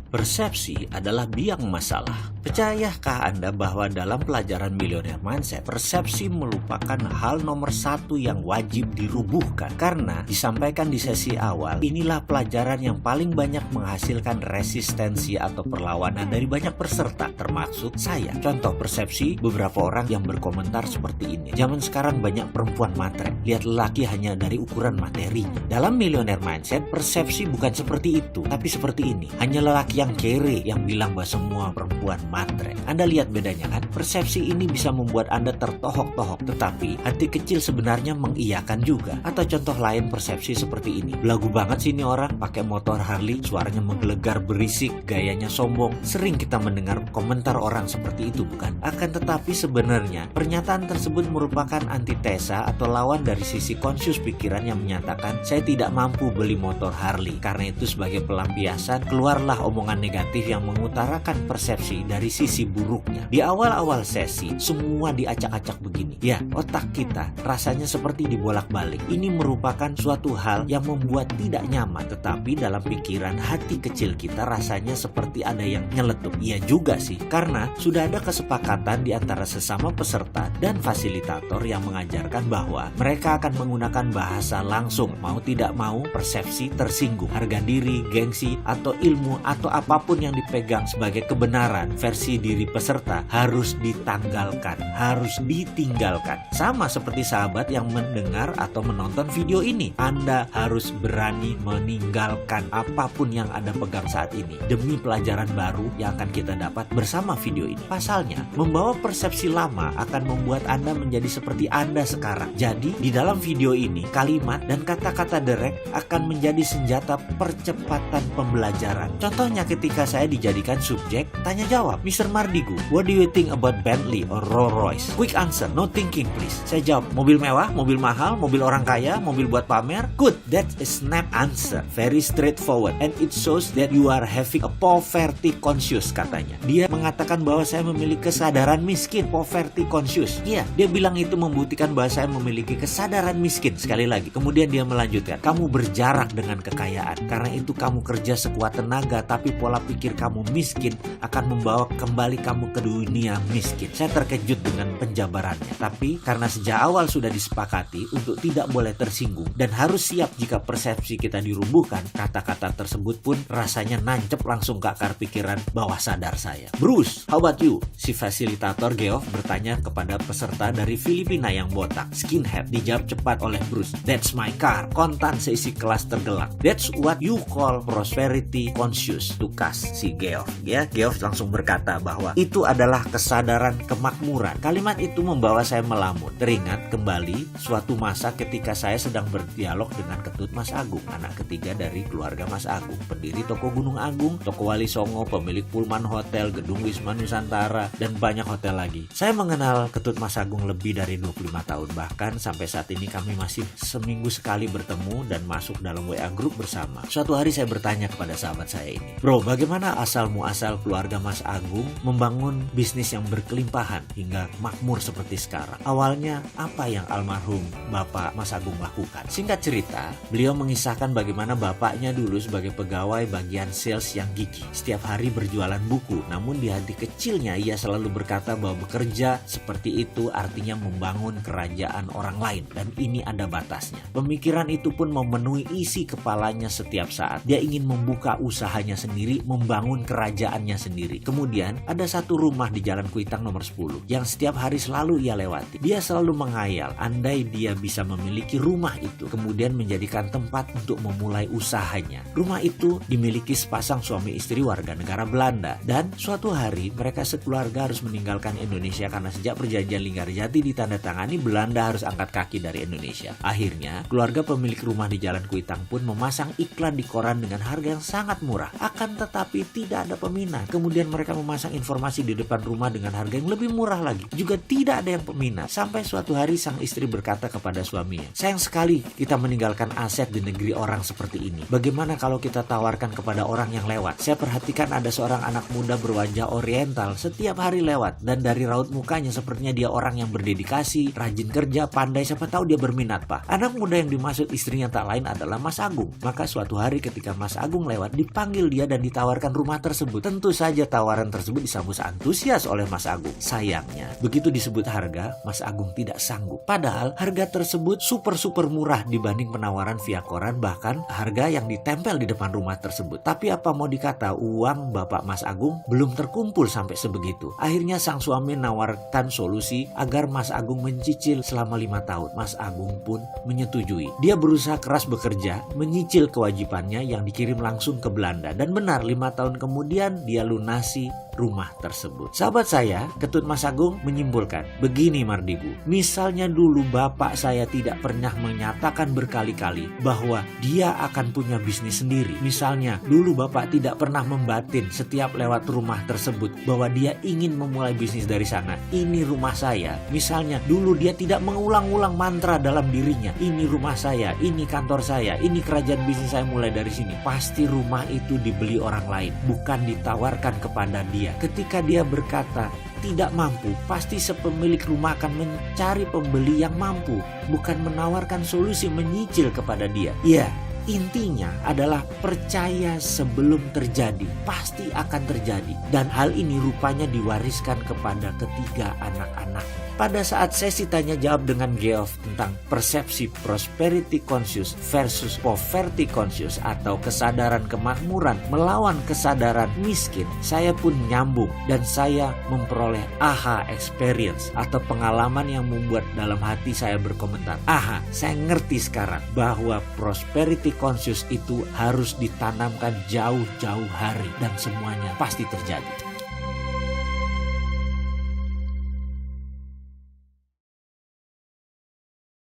Persepsi adalah biang masalah. Percayakah Anda bahwa dalam pelajaran Millionaire Mindset, persepsi merupakan hal nomor satu yang wajib dirubuhkan? Karena disampaikan di sesi awal, inilah pelajaran yang paling banyak menghasilkan resistensi atau perlawanan dari banyak peserta, termasuk saya. Contoh persepsi beberapa orang yang berkomentar seperti ini. Zaman sekarang banyak perempuan matre. Lihat lelaki hanya dari ukuran materinya. Dalam Millionaire Mindset, persepsi bukan seperti itu, tapi seperti ini. Hanya lelaki yang kere yang bilang bahwa semua perempuan matre. Anda lihat bedanya kan? Persepsi ini bisa membuat Anda tertohok-tohok, tetapi hati kecil sebenarnya mengiyakan juga. Atau contoh lain persepsi seperti ini. Belagu banget sih ini orang, pakai motor Harley, suaranya menggelegar berisik, gayanya sombong. Sering kita mendengar komentar orang seperti itu, bukan? Akan tetapi sebenarnya pernyataan tersebut merupakan antitesa atau lawan dari sisi konsius pikiran yang menyatakan saya tidak mampu beli motor Harley. Karena itu sebagai pelampiasan, keluarlah omongan negatif yang mengutarakan persepsi dari sisi buruknya. Di awal-awal sesi, semua diacak-acak begini. Ya, otak kita rasanya seperti dibolak-balik. Ini merupakan suatu hal yang membuat tidak nyaman, tetapi dalam pikiran hati kecil kita rasanya seperti ada yang nyeletuk. Iya juga sih, karena sudah ada kesepakatan di antara sesama peserta dan fasilitator yang mengajarkan bahwa mereka akan menggunakan bahasa langsung. Mau tidak mau, persepsi tersinggung. Harga diri, gengsi, atau ilmu, atau apapun yang dipegang sebagai kebenaran versi diri peserta harus ditanggalkan, harus ditinggalkan. Sama seperti sahabat yang mendengar atau menonton video ini. Anda harus berani meninggalkan apapun yang Anda pegang saat ini demi pelajaran baru yang akan kita dapat bersama video ini. Pasalnya, membawa persepsi lama akan membuat Anda menjadi seperti Anda sekarang. Jadi, di dalam video ini, kalimat dan kata-kata Derek akan menjadi senjata percepatan pembelajaran. Contohnya ketika saya dijadikan subjek tanya jawab, Mr. Mardigu, what do you think about Bentley or Rolls Royce? Quick answer, no thinking please. Saya jawab, mobil mewah, mobil mahal, mobil orang kaya, mobil buat pamer. Good, that's a snap answer, very straightforward, and it shows that you are having a poverty conscious, katanya. Dia mengatakan bahwa saya memiliki kesadaran miskin, poverty conscious. Iya, dia bilang itu membuktikan bahwa saya memiliki kesadaran miskin. Sekali lagi, kemudian dia melanjutkan, kamu berjarak dengan kekayaan, karena itu kamu kerja sekuat tenaga, tapi pola pikir kamu miskin akan membawa kembali kamu ke dunia miskin. Saya terkejut dengan penjabarannya, tapi karena sejak awal sudah disepakati untuk tidak boleh tersinggung dan harus siap jika persepsi kita dirubuhkan, kata-kata tersebut pun rasanya nancep langsung ke akar pikiran bawah sadar saya. Bruce, how about you? Si fasilitator Geoff bertanya kepada peserta dari Filipina yang botak, skinhead. Dijawab cepat oleh Bruce, that's my car. Kontan seisi kelas tergelak. That's what you call prosperity conscious, tukas si Geoff. Ya, Geoff langsung berkata bahwa itu adalah kesadaran kemakmuran. Kalimat itu membawa saya melamun. Teringat kembali suatu masa ketika saya sedang berdialog dengan Ketut Mas Agung, anak ketiga dari keluarga Mas Agung, pendiri toko Gunung Agung, toko Wali Songo, pemilik Pullman Hotel, gedung Wisma Nusantara, dan banyak hotel lagi. Saya mengenal Ketut Mas Agung lebih dari 25 tahun. Bahkan sampai saat ini kami masih seminggu sekali bertemu dan masuk dalam WA group bersama. Suatu hari saya bertanya kepada sahabat saya ini, bro, bagaimana asal muasal keluarga Mas Agung membangun bisnis yang berkelimpahan hingga makmur seperti sekarang? Awalnya apa yang almarhum Bapak Mas Agung lakukan? Singkat cerita, beliau mengisahkan bagaimana bapaknya dulu sebagai pegawai bagian sales yang gigih. Setiap hari berjualan buku, namun di hati kecilnya ia selalu berkata bahwa bekerja seperti itu artinya membangun kerajaan orang lain, dan ini ada batasnya. Pemikiran itu pun memenuhi isi kepalanya setiap saat. Dia ingin membuka usahanya sendiri, membangun kerajaannya sendiri. Kemudian ada satu rumah di Jalan Kuitang nomor 10 yang setiap hari selalu ia lewati. Dia selalu menghayal andai dia bisa memiliki rumah itu, kemudian menjadikan tempat untuk memulai usahanya. Rumah itu dimiliki sepasang suami istri warga negara Belanda, dan suatu hari mereka sekeluarga harus meninggalkan Indonesia karena sejak perjanjian Linggarjati ditandatangani, Belanda harus angkat kaki dari Indonesia. Akhirnya keluarga pemilik rumah di Jalan Kuitang pun memasang iklan di koran dengan harga yang sangat murah. Akan tetapi tidak ada peminat. Kemudian mereka memasang informasi di depan rumah dengan harga yang lebih murah lagi. Juga tidak ada yang peminat. Sampai suatu hari sang istri berkata kepada suaminya, "Sayang sekali kita meninggalkan aset di negeri orang seperti ini. Bagaimana kalau kita tawarkan kepada orang yang lewat? Saya perhatikan ada seorang anak muda berwajah oriental setiap hari lewat. Dan dari raut mukanya sepertinya dia orang yang berdedikasi, rajin kerja, pandai. Siapa tahu dia berminat, Pak." Anak muda yang dimaksud istrinya tak lain adalah Mas Agung. Maka suatu hari ketika Mas Agung lewat, dipanggil dia dan ditawarkan rumah tersebut. Tentu saja tawaran tersebut disambut antusias oleh Mas Agung. Sayangnya, begitu disebut harga, Mas Agung tidak sanggup. Padahal harga tersebut super murah dibanding penawaran via koran, bahkan harga yang ditempel di depan rumah tersebut. Tapi apa mau dikata, uang Bapak Mas Agung belum terkumpul sampai sebegitu. Akhirnya sang suami menawarkan solusi agar Mas Agung mencicil selama 5 tahun. Mas Agung pun menyetujui. Dia berusaha keras bekerja, menyicil kewajibannya yang dikirim langsung ke Belanda. Dan benar, 5 tahun kemudian dia lunasi rumah tersebut. Sahabat saya, Ketut Mas Agung menyimpulkan, begini Mardigu, misalnya dulu bapak saya tidak pernah menyatakan berkali-kali bahwa dia akan punya bisnis sendiri. Misalnya dulu bapak tidak pernah membatin setiap lewat rumah tersebut bahwa dia ingin memulai bisnis dari sana. Ini rumah saya. Misalnya dulu dia tidak mengulang-ulang mantra dalam dirinya, ini rumah saya, ini kantor saya, ini kerajaan bisnis saya mulai dari sini. Pasti rumah itu dibeli orang lain, bukan ditawarkan kepada dia. Ketika dia berkata tidak mampu, pasti sepemilik rumah akan mencari pembeli yang mampu, bukan menawarkan solusi menyicil kepada dia. Ya, intinya adalah percaya sebelum terjadi, pasti akan terjadi. Dan hal ini rupanya diwariskan kepada ketiga anak-anaknya. Pada saat sesi tanya jawab dengan Geoff tentang persepsi prosperity conscious versus poverty conscious atau kesadaran kemakmuran melawan kesadaran miskin, saya pun nyambung dan saya memperoleh aha experience atau pengalaman yang membuat dalam hati saya berkomentar, aha, saya ngerti sekarang bahwa prosperity conscious itu harus ditanamkan jauh-jauh hari dan semuanya pasti terjadi.